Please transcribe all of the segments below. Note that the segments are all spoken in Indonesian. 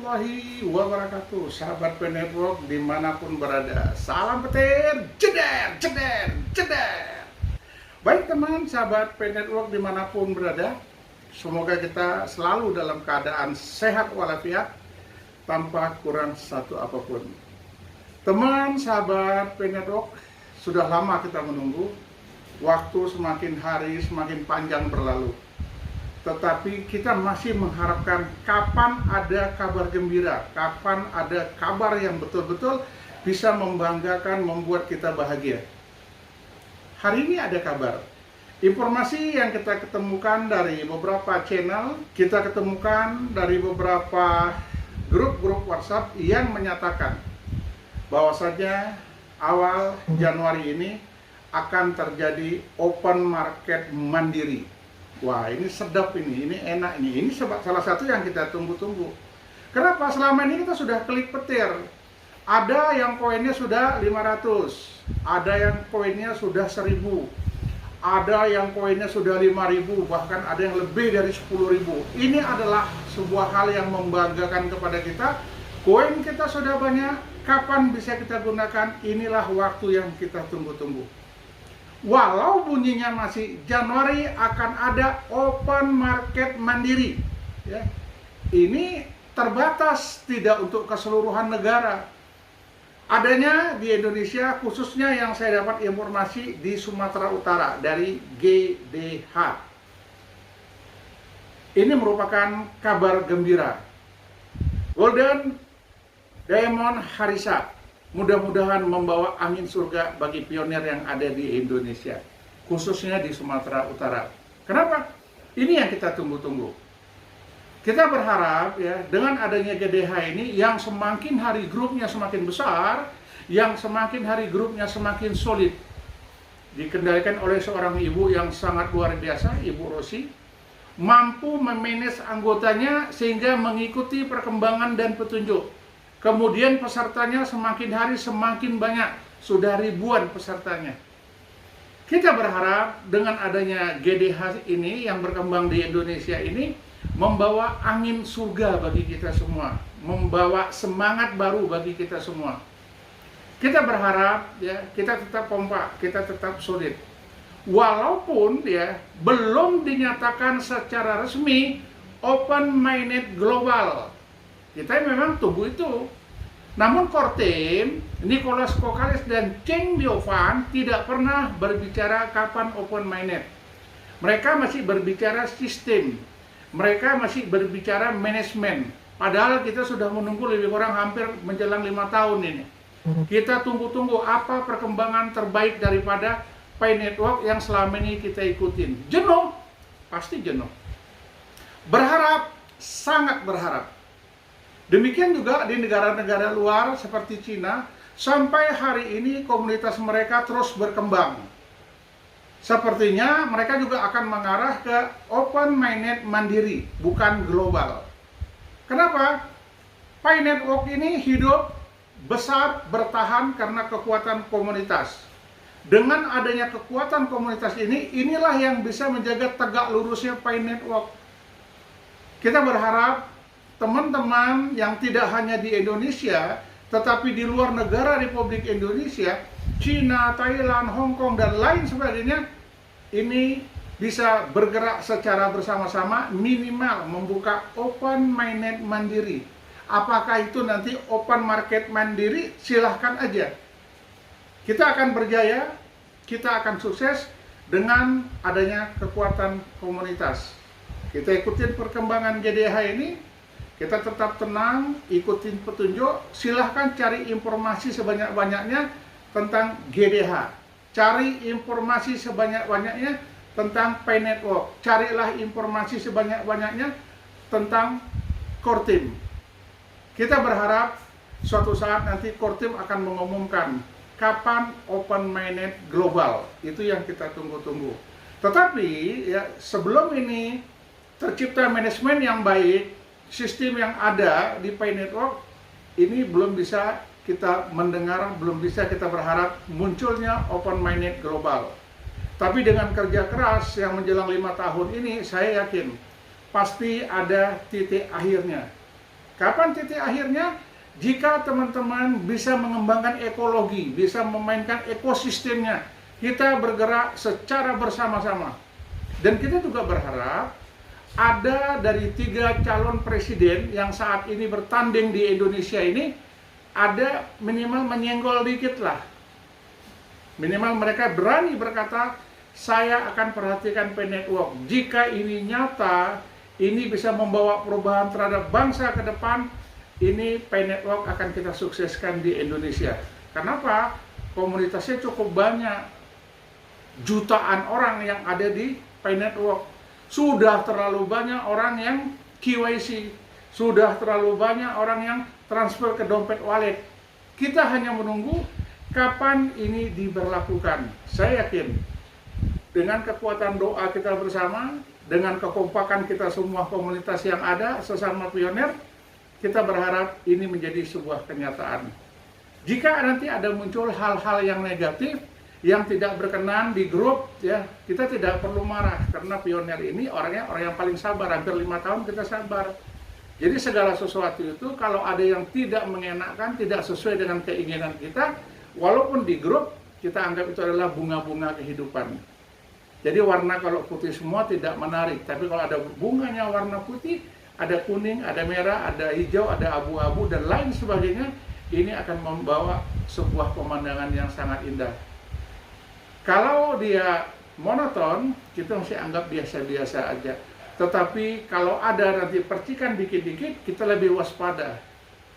warahmatullahi wabarakatuh. Sahabat P Network dimanapun berada, salam petir, jeder, jeder, jeder. Baik teman sahabat P Network dimanapun berada, semoga kita selalu dalam keadaan sehat walafiat, tanpa kurang satu apapun. Teman sahabat P Network, sudah lama kita menunggu, waktu semakin hari semakin panjang berlalu. Tetapi kita masih mengharapkan kapan ada kabar gembira, kapan ada kabar yang betul-betul bisa membanggakan, membuat kita bahagia. Hari ini ada kabar. Informasi yang kita ketemukan dari beberapa channel, kita ketemukan dari beberapa grup-grup WhatsApp yang menyatakan bahwasanya awal Januari ini akan terjadi open market mandiri. Wah, ini sedap ini enak ini salah satu yang kita tunggu-tunggu. Kenapa? Selama ini kita sudah klik petir. Ada yang koinnya sudah 500, ada yang koinnya sudah 1000, ada yang koinnya sudah 5000, bahkan ada yang lebih dari 10.000. Ini adalah sebuah hal yang membanggakan kepada kita. Koin kita sudah banyak, kapan bisa kita gunakan? Inilah waktu yang kita tunggu-tunggu. Walau bunyinya masih Januari akan ada open market mandiri, ya. Ini terbatas, tidak untuk keseluruhan negara. Adanya di Indonesia, khususnya yang saya dapat informasi di Sumatera Utara dari GDH. Ini merupakan kabar gembira. Golden Diamond Harissa mudah-mudahan membawa angin surga bagi pionir yang ada di Indonesia, khususnya di Sumatera Utara. Kenapa? Ini yang kita tunggu-tunggu. Kita berharap ya, dengan adanya GDH ini yang semakin hari grupnya semakin besar, yang semakin hari grupnya semakin solid, dikendalikan oleh seorang ibu yang sangat luar biasa, Ibu Rosi, mampu memanage anggotanya sehingga mengikuti perkembangan dan petunjuk. Kemudian pesertanya semakin hari semakin banyak, sudah ribuan pesertanya. Kita berharap dengan adanya GDH ini yang berkembang di Indonesia ini membawa angin surga bagi kita semua, membawa semangat baru bagi kita semua. Kita berharap ya, kita tetap kompak, kita tetap solid. Walaupun ya belum dinyatakan secara resmi open minded global. Kita memang tunggu itu. Namun core team, Nicholas Kokalis dan Cheng Biovan tidak pernah berbicara kapan open minded. Mereka masih berbicara sistem. Mereka masih berbicara manajemen. Padahal kita sudah menunggu lebih kurang hampir menjelang 5 tahun ini. Kita tunggu-tunggu apa perkembangan terbaik daripada Pi Network yang selama ini kita ikutin. Jenuh? Pasti jenuh. Berharap? Sangat berharap. Demikian juga di negara-negara luar seperti Cina, sampai hari ini komunitas mereka terus berkembang. Sepertinya mereka juga akan mengarah ke open minded mandiri, bukan global. Kenapa? Pi Network ini hidup, besar, bertahan karena kekuatan komunitas. Dengan adanya kekuatan komunitas ini, inilah yang bisa menjaga tegak lurusnya Pi Network. Kita berharap teman-teman yang tidak hanya di Indonesia, tetapi di luar negara Republik Indonesia, Cina, Thailand, Hong Kong, dan lain sebagainya, ini bisa bergerak secara bersama-sama, minimal membuka open minded mandiri. Apakah itu nanti open market mandiri? Silahkan aja. Kita akan berjaya, kita akan sukses dengan adanya kekuatan komunitas. Kita ikutin perkembangan GDH ini. Kita tetap tenang, ikutin petunjuk, silahkan cari informasi sebanyak-banyaknya tentang GDH. Cari informasi sebanyak-banyaknya tentang Pi Network. Carilah informasi sebanyak-banyaknya tentang Core Team. Kita berharap suatu saat nanti Core Team akan mengumumkan kapan open minded global. Itu yang kita tunggu-tunggu. Tetapi ya, sebelum ini tercipta manajemen yang baik, sistem yang ada di Pi Network ini belum bisa kita mendengar, belum bisa kita berharap munculnya open minded global. Tapi dengan kerja keras yang menjelang 5 tahun ini, saya yakin pasti ada titik akhirnya. Kapan titik akhirnya? Jika teman-teman bisa mengembangkan ekologi, bisa memainkan ekosistemnya, kita bergerak secara bersama-sama. Dan kita juga berharap ada dari 3 calon presiden yang saat ini bertanding di Indonesia ini, ada minimal menyenggol dikit lah. Minimal mereka berani berkata, saya akan perhatikan P-Network. Jika ini nyata, ini bisa membawa perubahan terhadap bangsa ke depan, ini P-Network akan kita sukseskan di Indonesia. Kenapa? Komunitasnya cukup banyak. Jutaan orang yang ada di P-Network. Sudah terlalu banyak orang yang KYC. Sudah terlalu banyak orang yang transfer ke dompet wallet. Kita hanya menunggu kapan ini diberlakukan. Saya yakin dengan kekuatan doa kita bersama, dengan kekompakan kita semua komunitas yang ada, sesama pionir, kita berharap ini menjadi sebuah kenyataan. Jika nanti ada muncul hal-hal yang negatif, yang tidak berkenan di grup, ya kita tidak perlu marah, karena pionir ini orangnya orang yang paling sabar, hampir 5 tahun kita sabar. Jadi segala sesuatu itu kalau ada yang tidak mengenakan, tidak sesuai dengan keinginan kita, walaupun di grup, kita anggap itu adalah bunga-bunga kehidupan. Jadi warna kalau putih semua tidak menarik, tapi kalau ada bunganya warna putih, ada kuning, ada merah, ada hijau, ada abu-abu, dan lain sebagainya, ini akan membawa sebuah pemandangan yang sangat indah. Kalau dia monoton, kita mesti anggap biasa-biasa aja. Tetapi kalau ada nanti percikan dikit-dikit, kita lebih waspada,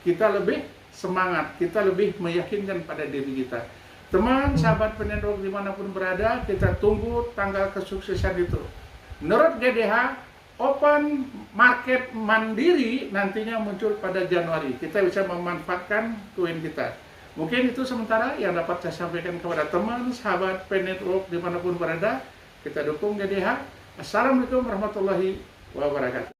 kita lebih semangat, kita lebih meyakinkan pada diri kita. Teman, sahabat P-Network dimanapun berada, kita tunggu tanggal kesuksesan itu. Menurut GDH, open market mandiri nantinya muncul pada Januari. Kita bisa memanfaatkan koin kita. Mungkin itu sementara yang dapat saya sampaikan kepada teman, sahabat P-Network dimanapun berada. Kita dukung GDH. Assalamualaikum warahmatullahi wabarakatuh.